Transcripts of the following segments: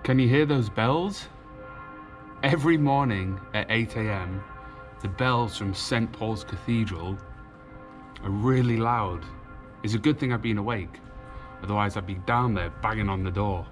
Can you hear those bells? Every morning at 8 AM, the bells from St. Paul's Cathedral are really loud. It's a good thing I've been awake. Otherwise I'd be down there banging on the door.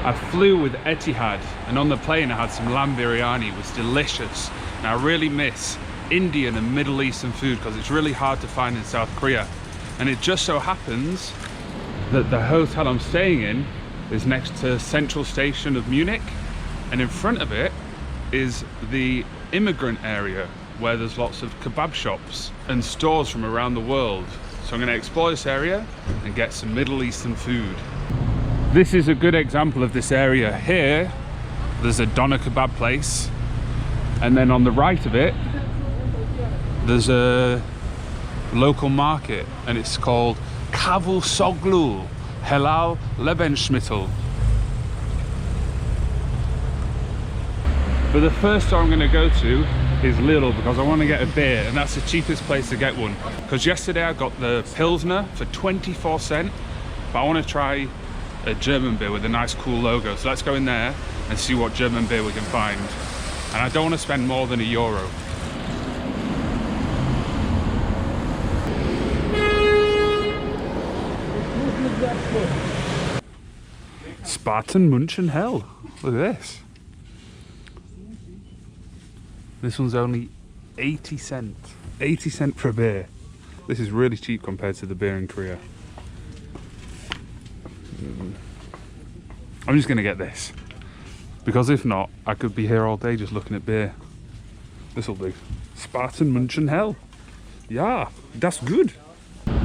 I flew with Etihad, and on the plane I had some lamb biryani. It was delicious. And I really miss Indian and Middle Eastern food because it's really hard to find in South Korea. And it just so happens that the hotel I'm staying in is next to Central Station of Munich, and in front of it is the Immigrant area where there's lots of kebab shops and stores from around the world. So I'm going to explore this area and get some Middle Eastern food. This is a good example of this area. Here there's a doner kebab place, and then on the right of it there's a local market, and it's called Kavul Soglu Helal Lebensmittel. But the first store I'm going to go to is Lidl because I want to get a beer, and that's the cheapest place to get one. Because yesterday I got the Pilsner for 24 cents, but I want to try a German beer with a nice cool logo. So let's go in there and see what German beer we can find. And I don't want to spend more than €1. Spartan Munchen Hell. Look at this. This one's only 80 cents. 80 cents for a beer. This is really cheap compared to the beer in Korea. I'm just gonna get this, because if not, I could be here all day just looking at beer. This'll do. Spartan Munchen Hell. Ja, that's good.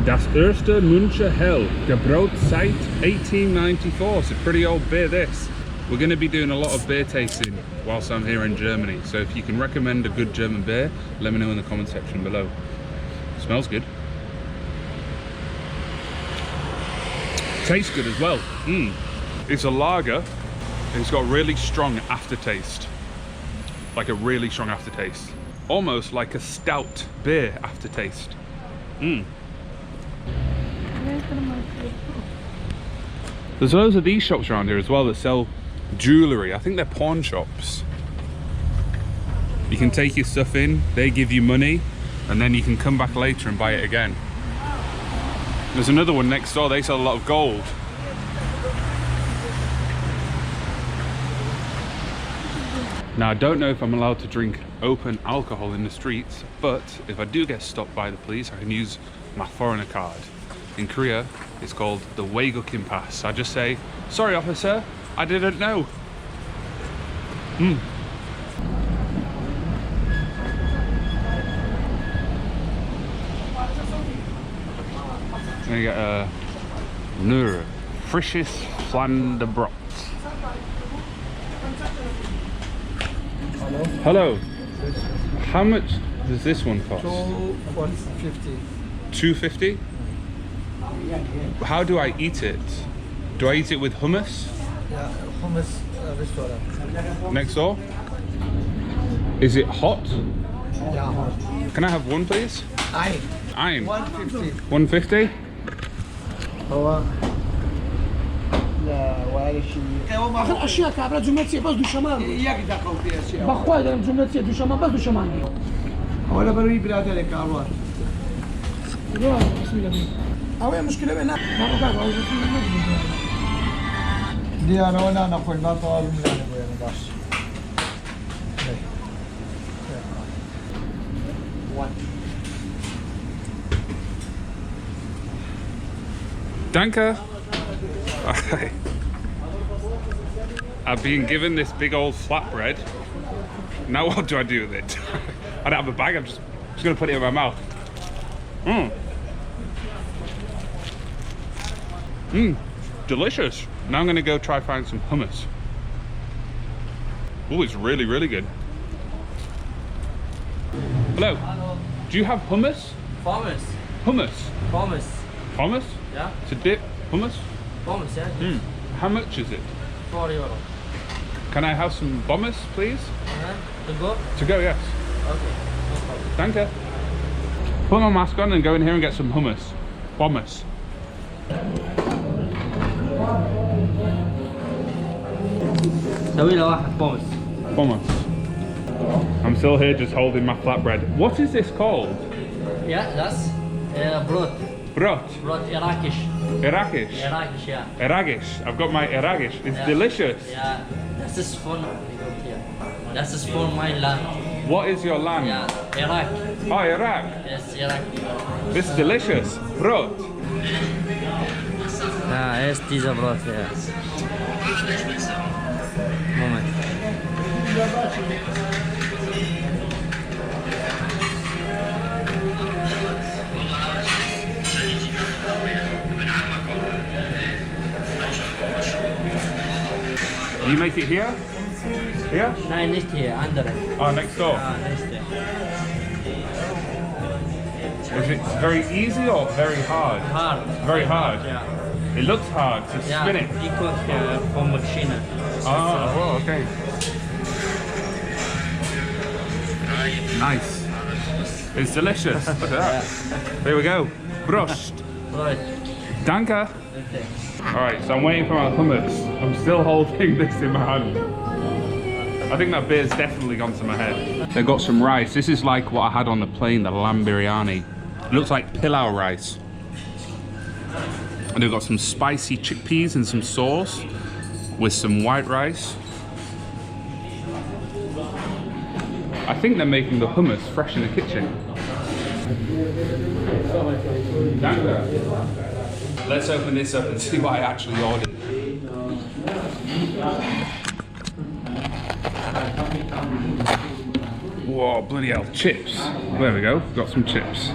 Das erste Munchen Hell, gebraut seit 1894. It's a pretty old beer, this. We're going to be doing a lot of beer tasting whilst I'm here in Germany. So if you can recommend a good German beer, let me know in the comment section below. Smells good. Tastes good as well. It's a lager. It's got really strong aftertaste. Like a really strong aftertaste. Almost like a stout beer aftertaste. There's loads of these shops around here as well that sell jewellery. I think they're pawn shops. You can take your stuff in, they give you money, and then you can come back later and buy it again. There's another one next door, they sell a lot of gold. Now I don't know if I'm allowed to drink open alcohol in the streets, but if I do get stopped by the police, I can use my foreigner card. In Korea, it's called the Waegukim Pass. I just say, sorry officer, I didn't know. I'm gonna get a Nur frisches Flander brot. Hello. How much does this one cost? 250. 250? How do I eat it? Do I eat it with hummus? Yeah, hummus restaurant. Next door? Is it hot? Yeah, hot. Can I have one, please? Ein. 150. 150? آخر اشیاء که برای جملتی باز دوشمان یک دقیقه اشیاء بخوای دارم جملتی دوشمان باز دوشمانی ولا بروي برادرك عروات بسم الله اوه مشكله بينا ما بقى دي انا وانا نقول ما طال من انا باش Danke. I've been given this big old flatbread. Now what do I do with it? I don't have a bag, I'm just gonna put it in my mouth. Delicious. Now I'm gonna go try find some hummus. Oh, it's really, really good. Hello. Do you have hummus? Hummus. Hummus. Hummus. Hummus? Yeah. To dip hummus? Hummus, yeah. How much is it? €4. Can I have some hummus, please? To go? To go, yes. Okay. No problem. Danke. Put my mask on and go in here and get some hummus. Hummus. سوي له واحد بومس. Hummus. I'm still here just holding my flatbread. What is this called? Yeah, that's brot. Brot. Brot Iraqish. Iraqish. Iraqish, yeah. Iraqish. I've got my Iraqish. It's Yeah. delicious. Yeah, this is for This is for my land. What is your land? Yeah, Iraq. Oh, Iraq. Yes, Iraq. This is delicious. Brot. Yes, these are brot. Yeah. Moment. You make it here? Here? Nein, nicht hier, andere. Oh, next door. Nicht hier. Is it very easy or very hard? Hard. Very hard. Yeah. It looks hard to Yeah, spin it. die kommt vom Maschine. Oh, okay. Nice. It's delicious. Look at that. There we go. Brust. Right. Danke. Alright, so I'm waiting for my hummus. I'm still holding this in my hand. I think that beer's definitely gone to my head. They've got some rice. This is like what I had on the plane, the lamb biryani. It looks like pilau rice. And they've got some spicy chickpeas and some sauce with some white rice. I think they're making the hummus fresh in the kitchen. Let's open this up and see what I actually ordered. Whoa, bloody hell, chips. There we go, got some chips.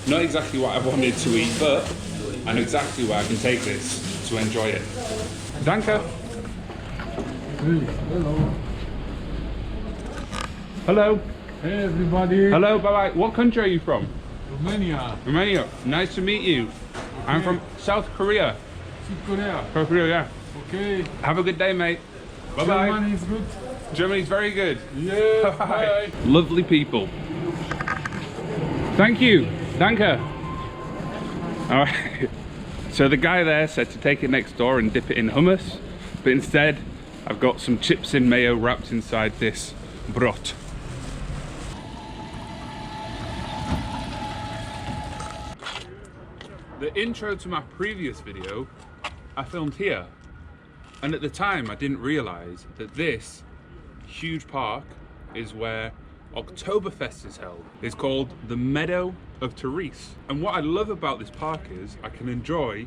Not exactly what I wanted to eat, but I know exactly where I can take this to enjoy it. Danke. Hello. Hey everybody. Hello, bye-bye. What country are you from? Romania. Romania. Nice to meet you. I'm from South Korea. South Korea. South Korea, yeah. Okay. Have a good day, mate. Bye-bye. Germany is good. Germany's very good. Yeah. Bye. Lovely people. Thank you. Danke. All right. So the guy there said to take it next door and dip it in hummus, but instead I've got some chips in mayo wrapped inside this brot. The intro to my previous video I filmed here, and at the time I didn't realize that this huge park is where Oktoberfest is held. It's called the Meadow of Therese, and what I love about this park is I can enjoy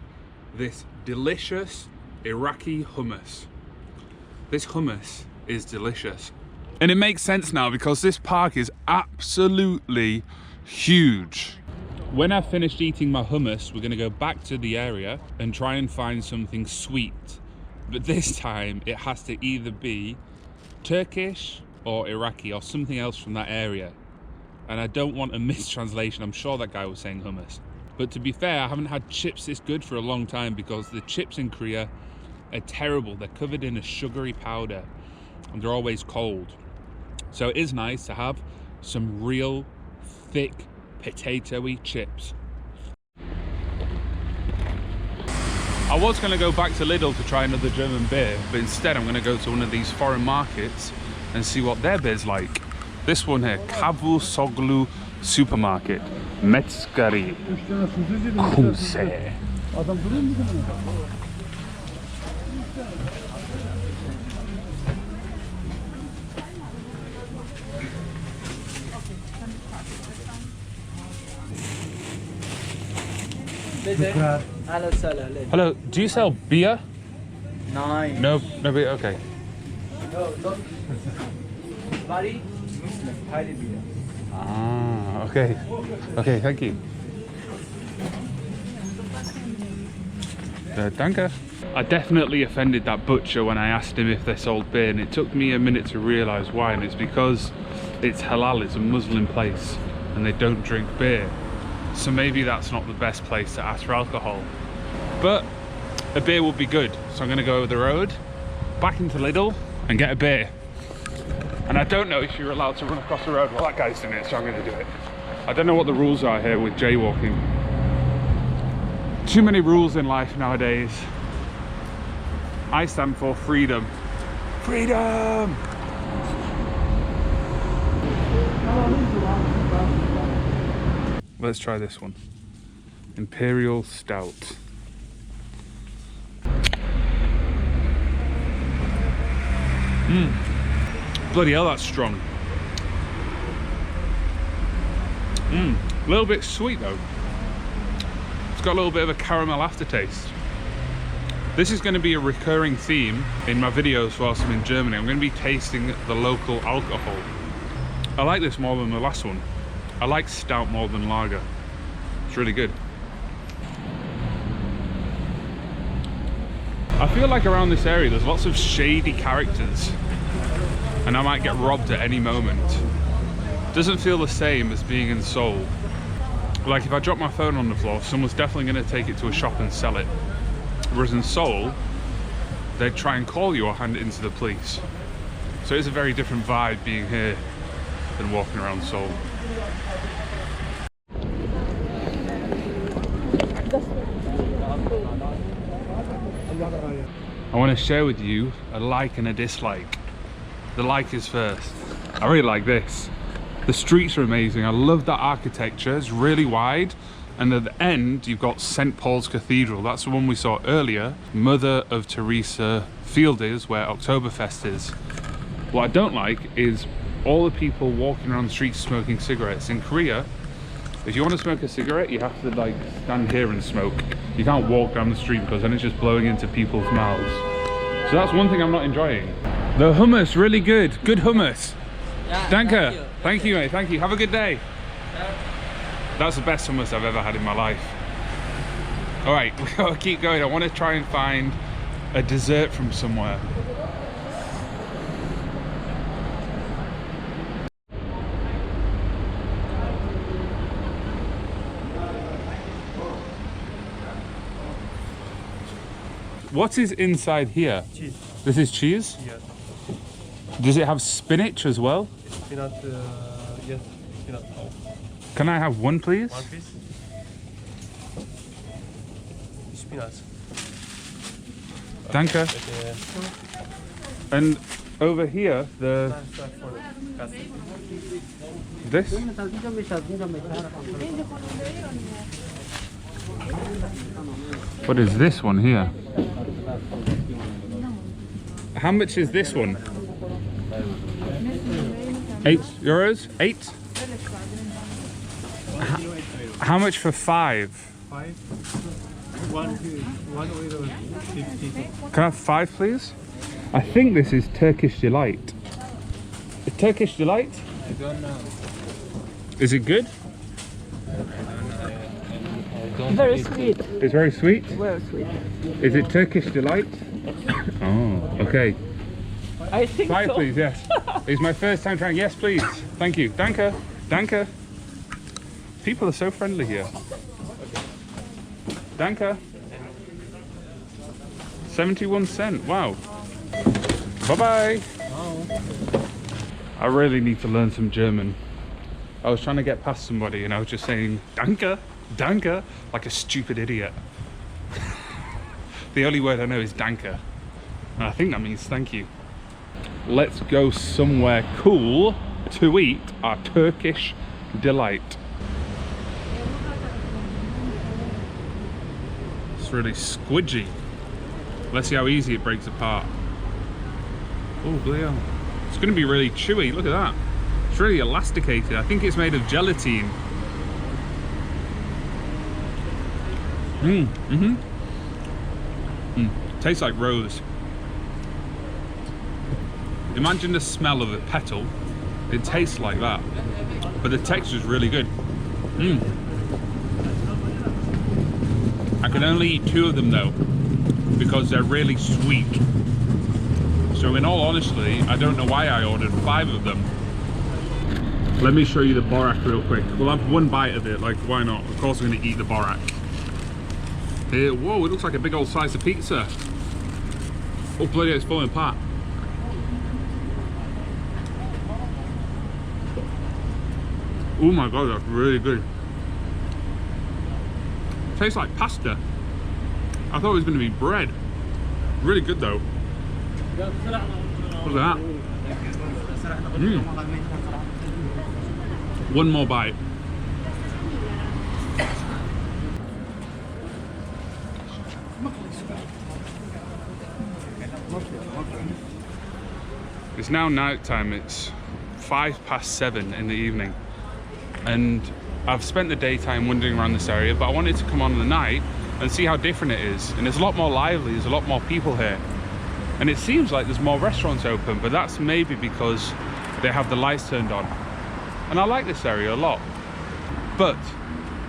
this delicious Iraqi hummus. This hummus is delicious, and it makes sense now because this park is absolutely huge. When I've finished eating my hummus, we're going to go back to the area and try and find something sweet, but this time it has to either be Turkish or Iraqi or something else from that area, and I don't want a mistranslation. I'm sure that guy was saying hummus, but to be fair, I haven't had chips this good for a long time because the chips in Korea are terrible. They're covered in a sugary powder and they're always cold, so it is nice to have some real thick potatoey chips. I was going to go back to Lidl to try another German beer, but instead I'm going to go to one of these foreign markets and see what their beer's like. This one here, Kavu Soglu Supermarket, Metzgeri Kumse. Hello, do you sell beer? Nine. No beer, okay. Buddy, Muslim, highly beer. Ah, okay. Okay, thank you. Danke. I definitely offended that butcher when I asked him if they sold beer, and it took me a minute to realise why, and it's because it's halal, it's a Muslim place, and they don't drink beer. So maybe that's not the best place to ask for alcohol. But a beer would be good, so I'm going to go over the road, back into Lidl, and get a beer. And I don't know if you're allowed to run across the road. Well, that guy's doing it, so I'm going to do it. I don't know what the rules are here with jaywalking. Too many rules in life nowadays. I stand for freedom. Freedom! Let's try this one. Imperial Stout. Bloody hell, that's strong. A little bit sweet though. It's got a little bit of a caramel aftertaste. This is going to be a recurring theme in my videos whilst I'm in Germany. I'm going to be tasting the local alcohol. I like this more than the last one. I like Stout more than lager. It's really good. I feel like around this area there's lots of shady characters and I might get robbed at any moment. Doesn't feel the same as being in Seoul. Like if I drop my phone on the floor, someone's definitely going to take it to a shop and sell it. Whereas in Seoul, they'd try and call you or hand it into the police. So it's a very different vibe being here than walking around Seoul. I want to share with you a like and a dislike. The like is first. I really like this. The streets are amazing. I love that architecture. It's really wide. And at the end, you've got St. Paul's Cathedral. That's the one we saw earlier. Mother of Teresa field is where Oktoberfest is. What I don't like is all the people walking around the streets smoking cigarettes. In Korea, if you want to smoke a cigarette, you have to like stand here and smoke. You can't walk down the street because then it's just blowing into people's mouths. So that's one thing I'm not enjoying. The hummus, really good. Good hummus. Yeah, Danke. Thank you, mate. Thank you. Have a good day. That's the best hummus I've ever had in my life. All right, we've got to keep going. I want to try and find a dessert from somewhere. What is inside here? Cheese. This is cheese? Yes. Does it have spinach as well? Spinach, yes, spinach. Oh. Can I have one, please? One piece. Spinach. Danke. And over here, this? What is this one here? How much is this one? €8? 8? How much for 5? 5. One euro 50. Can I have 5, please? I think this is Turkish Delight. Turkish Delight? I don't know. Is it good? Very sweet. It's very sweet? Very sweet. Is it Turkish Delight? Oh, okay. I think 5, so. please, yes. It's my first time trying. Yes, please. Thank you. Danke. Danke. People are so friendly here. Danke. 71 cents. Wow. Bye-bye. I really need to learn some German. I was trying to get past somebody and I was just saying Danke, Danke, like a stupid idiot. The only word I know is Danke. And I think that means thank you. Let's go somewhere cool to eat our Turkish delight. It's really squidgy. Let's see how easy it breaks apart. Oh, bloody hell. It's going to be really chewy. Look at that. It's really elasticated. I think it's made of gelatine. Tastes like rose. Imagine the smell of a petal. It tastes like that, but the texture is really good. I can only eat 2 of them though, because they're really sweet. So in all honesty, I don't know why I ordered 5 of them. Let me show you the borak real quick. We'll have one bite of it, like why not? Of course we're gonna eat the borak. Here, whoa, it looks like a big old slice of pizza. Oh bloody hell, it's falling apart. Oh my god, that's really good. Tastes like pasta. I thought it was going to be bread. Really good though. Look at that. One more bite. It's now night time. It's 7:05 in the evening, and I've spent the daytime wandering around this area, but I wanted to come on the night and see how different it is. And it's a lot more lively, there's a lot more people here. And it seems like there's more restaurants open, but that's maybe because they have the lights turned on. And I like this area a lot. But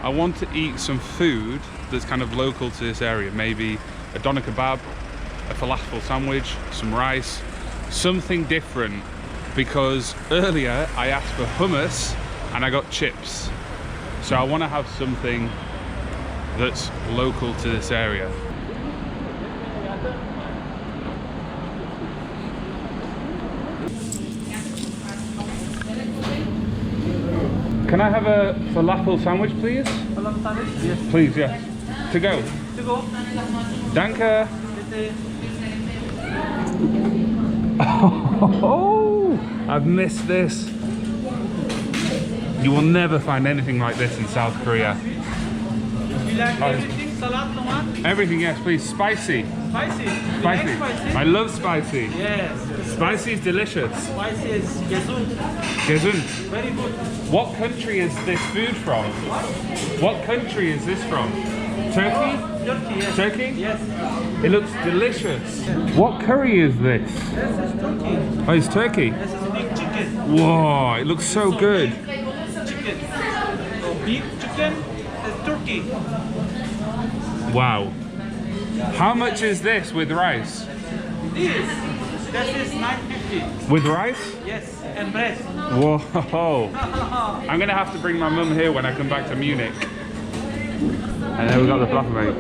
I want to eat some food that's kind of local to this area. Maybe a doner kebab, a falafel sandwich, some rice, something different. Because earlier I asked for hummus and I got chips. So I want to have something that's local to this area. Can I have a falafel sandwich, please? Falafel sandwich? Yes. Please, yes. To go. To go. Danke. Oh, I've missed this. You will never find anything like this in South Korea. You like everything? Salad, tomato? Everything, yes, please. Spicy. Spicy? You Spicy. like spicy? I love spicy. Yes. Spicy is delicious. Spicy is gesund. Gesund. Very good. What country is this food from? What country is this from? Turkey? Turkey, yes. Turkey? Yes. It looks delicious. What curry is this? This is Turkey. Oh, it's turkey. This is big chicken. Whoa, it looks so good. Chicken. So big chicken is Turkey. Wow. How much is this with rice? This is 950. With rice? Yes, and bread. Whoa. I'm gonna have to bring my mum here when I come back to Munich. And then we got the falafel, mate.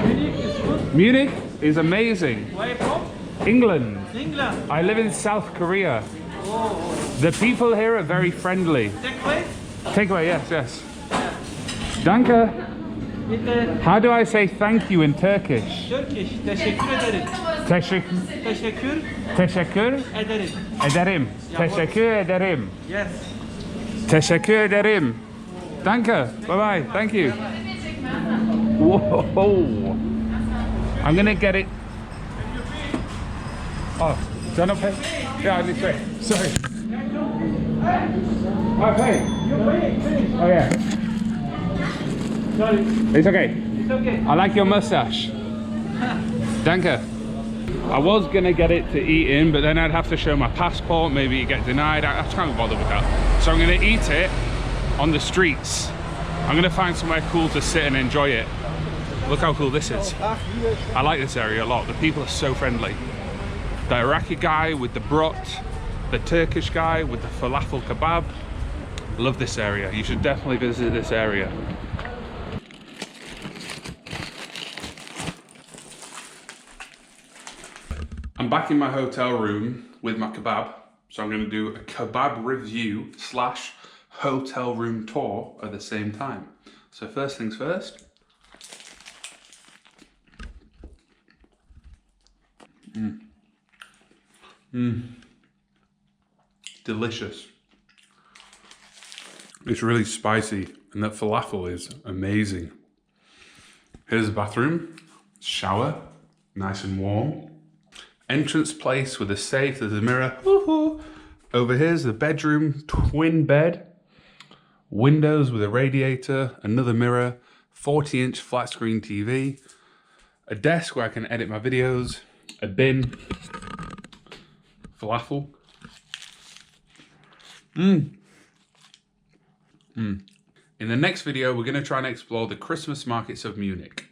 Munich is good. Munich is amazing. Where are you from? England. England. I live in South Korea. Oh. The people here are very friendly. Take away? Takeaway, yes, yes. Danke. With the How do I say thank you in Turkish? Turkish. Teşekkür ederim. Teşekkür Teşekkür ederim. ederim. Teşekkür ederim. Yes. Teşekkür ederim. Danke. Bye bye. Thank you. Whoa. I'm gonna get it. Oh, do I not pay? Yeah, I need to pay. Sorry. I pay. Oh yeah. Sorry. It's okay. It's okay. I like your mustache. Danke. I was gonna get it to eat in, but then I'd have to show my passport. Maybe you get denied. I can't bother with that. So I'm gonna eat it on the streets. I'm gonna find somewhere cool to sit and enjoy it. Look how cool this is. I like this area a lot. The people are so friendly. The Iraqi guy with the brot, the Turkish guy with the falafel kebab. Love this area. You should definitely visit this area. I'm back in my hotel room with my kebab. So I'm gonna do a kebab review / hotel room tour at the same time. So first things first. Delicious. It's really spicy and that falafel is amazing. Here's the bathroom, shower, nice and warm. Entrance place with a safe, there's a mirror. Woohoo. Over here's the bedroom, twin bed. Windows with a radiator, another mirror, 40-inch flat screen TV, a desk where I can edit my videos, a bin, falafel. In the next video, we're going to try and explore the Christmas markets of Munich.